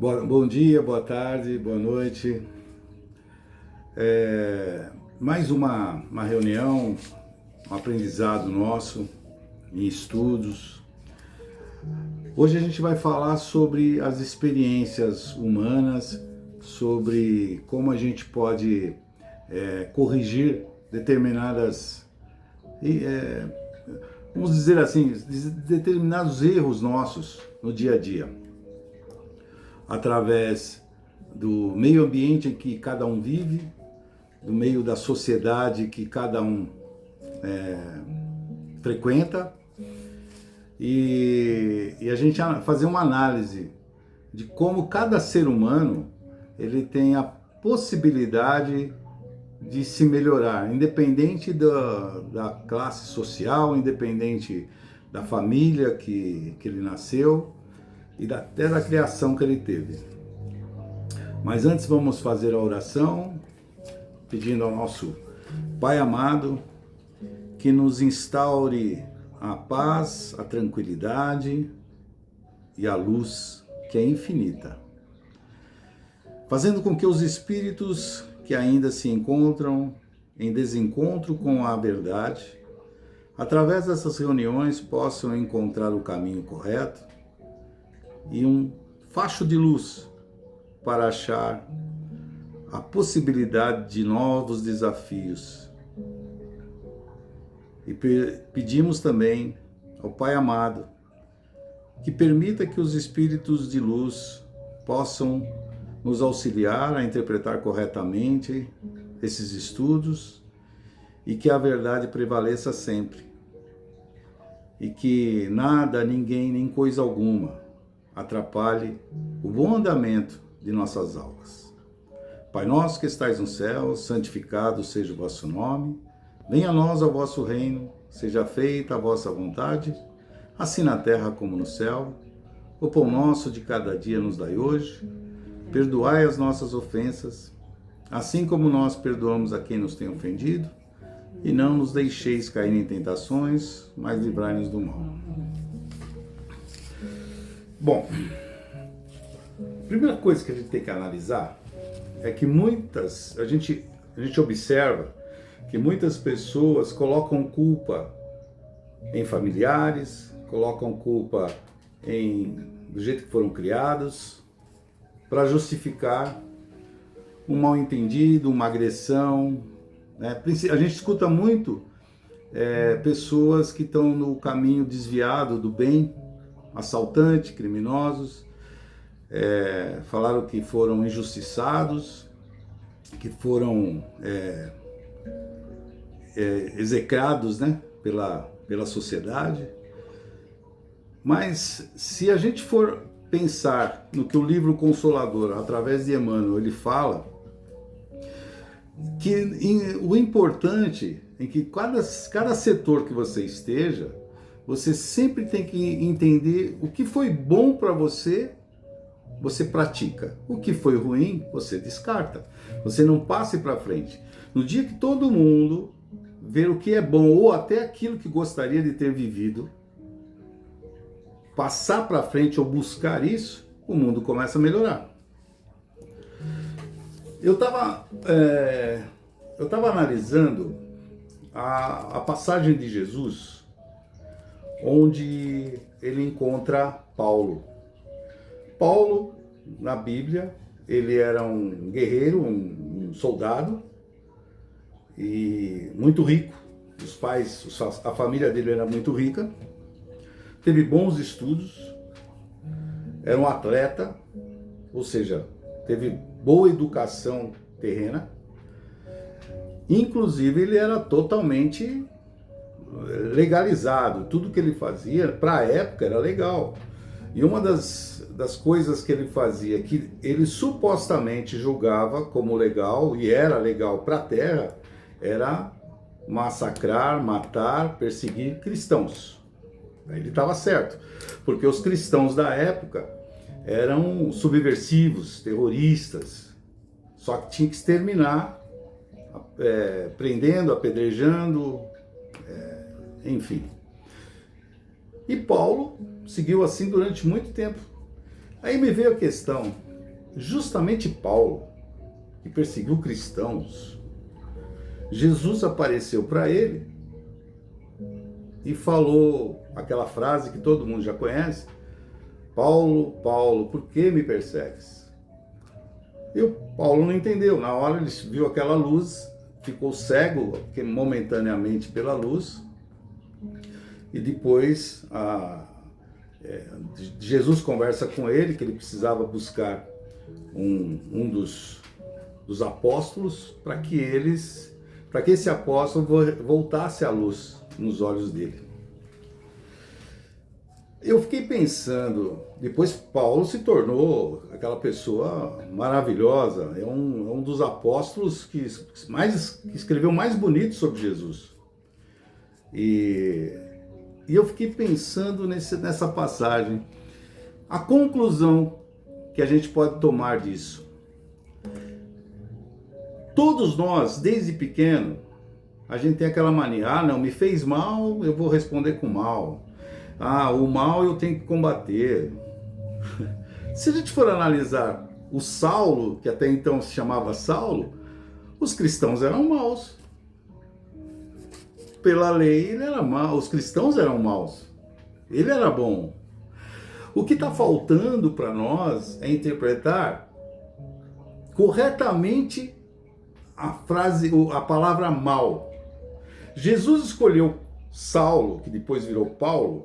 Bom dia, boa tarde, boa noite. Mais uma reunião, um aprendizado nosso em estudos. Hoje a gente vai falar sobre as experiências humanas, sobre como a gente pode corrigir determinadas, vamos dizer assim, determinados erros nossos no dia a dia, através do meio ambiente em que cada um vive, do meio da sociedade que cada um frequenta, e a gente fazer uma análise de como cada ser humano ele tem a possibilidade de se melhorar, independente da classe social, independente da família que ele nasceu, e até da criação que ele teve. Mas antes vamos fazer a oração, pedindo ao nosso Pai amado que nos instaure a paz, a tranquilidade e a luz que é infinita, fazendo com que os espíritos que ainda se encontram em desencontro com a verdade, através dessas reuniões possam encontrar o caminho correto e um facho de luz para achar a possibilidade de novos desafios. E pedimos também ao Pai amado que permita que os espíritos de luz possam nos auxiliar a interpretar corretamente esses estudos e que a verdade prevaleça sempre. E que nada, ninguém, nem coisa alguma atrapalhe o bom andamento de nossas almas. Pai nosso que estais no céu, santificado seja o vosso nome, venha a nós o vosso reino, seja feita a vossa vontade, assim na terra como no céu. O pão nosso de cada dia nos dai hoje, perdoai as nossas ofensas, assim como nós perdoamos a quem nos tem ofendido, e não nos deixeis cair em tentações, mas livrai-nos do mal. Bom, a primeira coisa que a gente tem que analisar é que a gente observa que muitas pessoas colocam culpa em familiares, colocam culpa do jeito que foram criados, para justificar um mal-entendido, uma agressão, né? A gente escuta muito pessoas que estão no caminho desviado do bem, assaltantes, criminosos, falaram que foram injustiçados, que foram execrados, né, pela sociedade. Mas se a gente for pensar no que o livro Consolador, através de Emmanuel, ele fala, que o importante é que cada setor que você esteja, você sempre tem que entender o que foi bom para você, você pratica. O que foi ruim, você descarta. Você não passe para frente. No dia que todo mundo ver o que é bom, ou até aquilo que gostaria de ter vivido, passar para frente ou buscar isso, o mundo começa a melhorar. Eu estava analisando a passagem de Jesus, onde ele encontra Paulo. Paulo, na Bíblia, ele era um guerreiro, um soldado, e muito rico. A família dele era muito rica, teve bons estudos, era um atleta, ou seja, teve boa educação terrena. Inclusive, ele era totalmente legalizado. Tudo que ele fazia, para a época, era legal. E uma das coisas que ele fazia, que ele supostamente julgava como legal, e era legal para a terra, era massacrar, matar, perseguir cristãos. Ele estava certo, porque os cristãos da época eram subversivos, terroristas, só que tinha que exterminar, prendendo, apedrejando, enfim. E Paulo seguiu assim durante muito tempo. Aí me veio a questão, justamente Paulo, que perseguiu cristãos, Jesus apareceu para ele e falou aquela frase que todo mundo já conhece: Paulo, Paulo, por que me persegues? E o Paulo não entendeu. Na hora ele viu aquela luz, ficou cego momentaneamente pela luz, e depois Jesus conversa com ele que ele precisava buscar um dos apóstolos para que esse apóstolo voltasse a luz nos olhos dele. Eu fiquei pensando, depois Paulo se tornou aquela pessoa maravilhosa, é um dos apóstolos que escreveu mais bonito sobre Jesus. E eu fiquei pensando nessa passagem, a conclusão que a gente pode tomar disso. Todos nós, desde pequeno, a gente tem aquela mania: não, me fez mal, eu vou responder com mal. O mal eu tenho que combater. Se a gente for analisar o Saulo, que até então se chamava Saulo, os cristãos eram maus. Pela lei ele era mau, os cristãos eram maus. Ele era bom. O que está faltando para nós é interpretar corretamente a palavra mal. Jesus escolheu Saulo, que depois virou Paulo,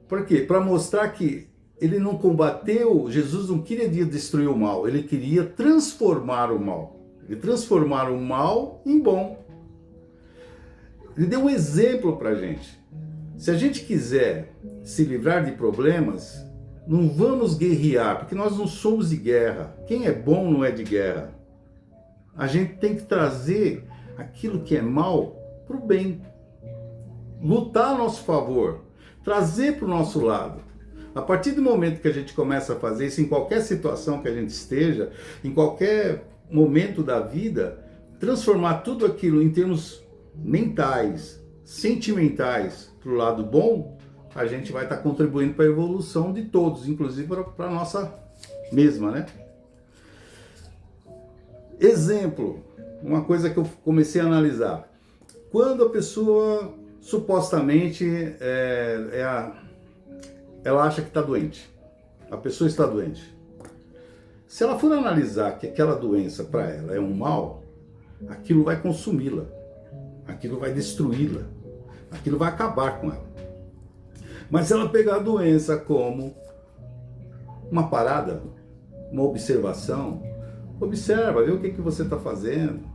por quê? Para mostrar que ele não combateu, Jesus não queria destruir o mal, ele queria transformar o mal. Ele transformar o mal em bom. Ele deu um exemplo para a gente. Se a gente quiser se livrar de problemas, não vamos guerrear, porque nós não somos de guerra. Quem é bom não é de guerra. A gente tem que trazer aquilo que é mal para o bem. Lutar a nosso favor. Trazer para o nosso lado. A partir do momento que a gente começa a fazer isso, em qualquer situação que a gente esteja, em qualquer momento da vida, transformar tudo aquilo em termos mentais, sentimentais, para o lado bom, a gente vai estar contribuindo para a evolução de todos, inclusive para a nossa mesma, né? Exemplo, uma coisa que eu comecei a analisar. Quando a pessoa supostamente ela acha que está doente, a pessoa está doente. Se ela for analisar que aquela doença para ela é um mal, aquilo vai consumi-la, aquilo vai destruí-la, aquilo vai acabar com ela. Mas se ela pegar a doença como uma parada, uma observação, observa, vê o que você está fazendo.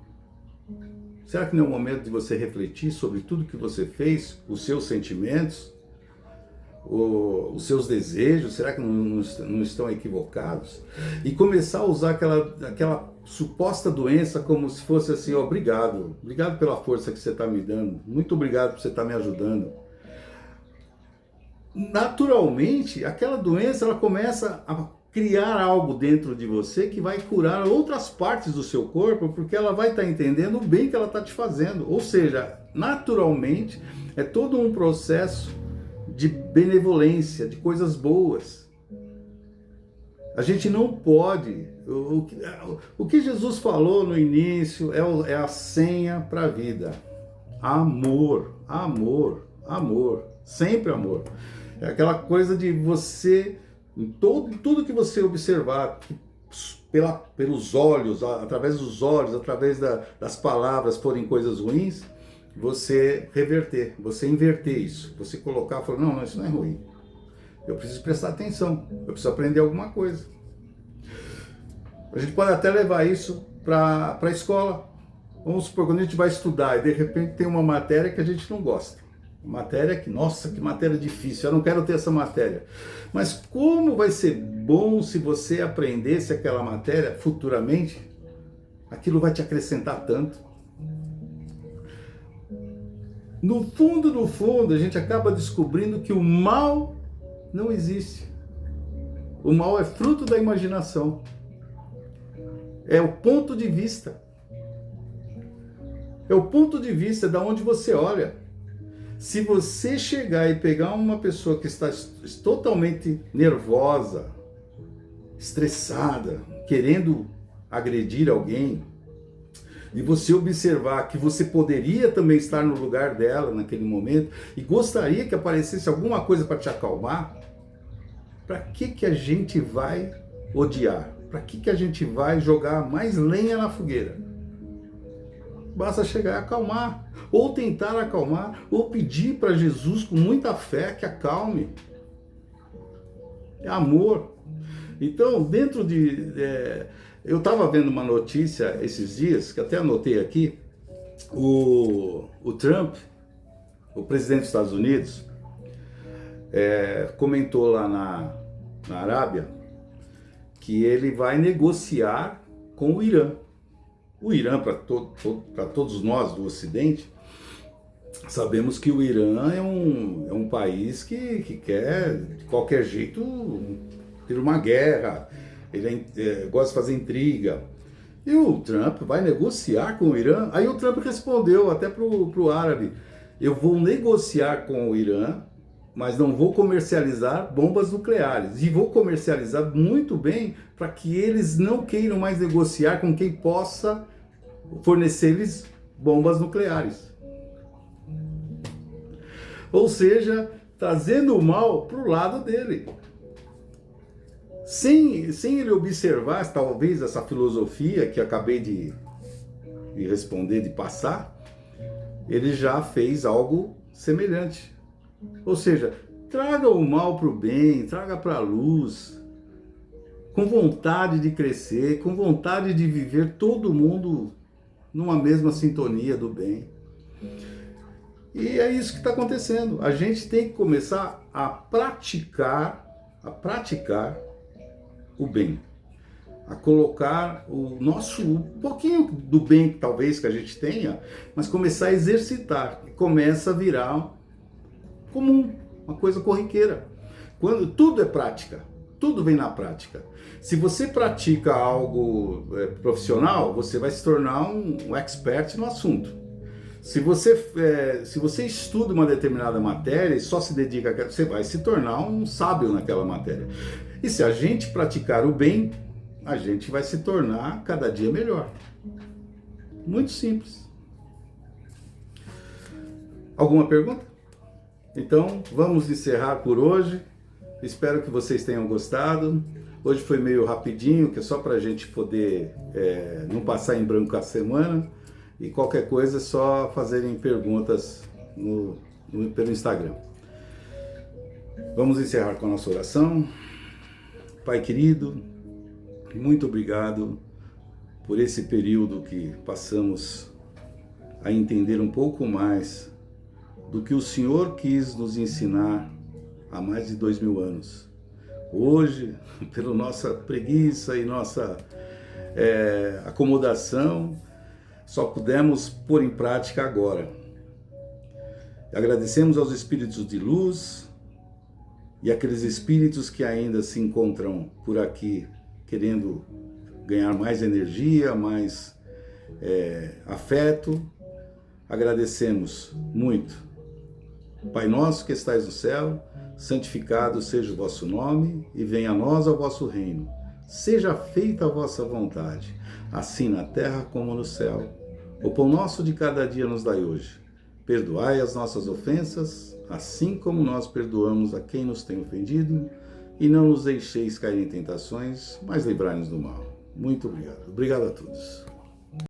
Será que não é o momento de você refletir sobre tudo que você fez, os seus sentimentos, os seus desejos, será que não estão equivocados? E começar a usar aquela suposta doença como se fosse assim: obrigado pela força que você está me dando, muito obrigado por você estar me ajudando. Naturalmente, aquela doença ela começa a criar algo dentro de você que vai curar outras partes do seu corpo, porque ela vai estar entendendo o bem que ela está te fazendo. Ou seja, naturalmente, é todo um processo de benevolência, de coisas boas. A gente não pode... O que Jesus falou no início é a senha para a vida. Amor, amor, amor. Sempre amor. É aquela coisa de você... Tudo que você observar pelos olhos, através dos olhos, através das palavras forem coisas ruins, você reverter, você inverter isso. Você colocar e falar: não, isso não é ruim. Eu preciso prestar atenção, eu preciso aprender alguma coisa. A gente pode até levar isso para a escola. Vamos supor, quando a gente vai estudar e de repente tem uma matéria que a gente não gosta. Matéria que, nossa, que matéria difícil, eu não quero ter essa matéria. Mas como vai ser bom se você aprendesse aquela matéria futuramente? Aquilo vai te acrescentar tanto. No fundo, a gente acaba descobrindo que o mal não existe. O mal é fruto da imaginação. É o ponto de vista. É o ponto de vista de onde você olha. Se você chegar e pegar uma pessoa que está totalmente nervosa, estressada, querendo agredir alguém, e você observar que você poderia também estar no lugar dela naquele momento e gostaria que aparecesse alguma coisa para te acalmar, para que a gente vai odiar? Para que a gente vai jogar mais lenha na fogueira? Basta chegar e acalmar, ou tentar acalmar, ou pedir para Jesus com muita fé que acalme. É amor. Então, dentro de... eu estava vendo uma notícia esses dias, que até anotei aqui, o Trump, o presidente dos Estados Unidos, comentou lá na Arábia que ele vai negociar com o Irã. O Irã, para todos nós do Ocidente, sabemos que o Irã é um país que quer, de qualquer jeito, ter uma guerra, ele gosta de fazer intriga. E o Trump vai negociar com o Irã? Aí o Trump respondeu até pro árabe: eu vou negociar com o Irã, mas não vou comercializar bombas nucleares. E vou comercializar muito bem para que eles não queiram mais negociar com quem possa fornecer-lhes bombas nucleares. Ou seja, trazendo o mal para o lado dele. Sem ele observar, talvez, essa filosofia que acabei de responder, de passar, ele já fez algo semelhante. Ou seja, traga o mal para o bem, traga para a luz, com vontade de crescer, com vontade de viver todo mundo numa mesma sintonia do bem. E é isso que está acontecendo. A gente tem que começar a praticar o bem, a colocar um pouquinho do bem talvez que a gente tenha, mas começar a exercitar, e começa a virar comum, uma coisa corriqueira. Quando tudo é prática, tudo vem na prática. Se você pratica algo profissional, você vai se tornar um expert no assunto. Se você estuda uma determinada matéria e só se dedica àquela, você vai se tornar um sábio naquela matéria. E se a gente praticar o bem, a gente vai se tornar cada dia melhor. Muito simples. Alguma pergunta? Então, vamos encerrar por hoje. Espero que vocês tenham gostado. Hoje foi meio rapidinho, que é só para a gente poder não passar em branco a semana. E qualquer coisa é só fazerem perguntas pelo Instagram. Vamos encerrar com a nossa oração. Pai querido, muito obrigado por esse período que passamos a entender um pouco mais do que o Senhor quis nos ensinar há mais de 2000 anos. Hoje, pela nossa preguiça e nossa acomodação, só pudemos pôr em prática agora. Agradecemos aos espíritos de luz e aqueles espíritos que ainda se encontram por aqui querendo ganhar mais energia, mais afeto. Agradecemos muito. Pai nosso que estais no céu, santificado seja o vosso nome e venha a nós o vosso reino. Seja feita a vossa vontade, assim na terra como no céu. O pão nosso de cada dia nos dai hoje. Perdoai as nossas ofensas, assim como nós perdoamos a quem nos tem ofendido, e não nos deixeis cair em tentações, mas livrai-nos do mal. Muito obrigado. Obrigado a todos.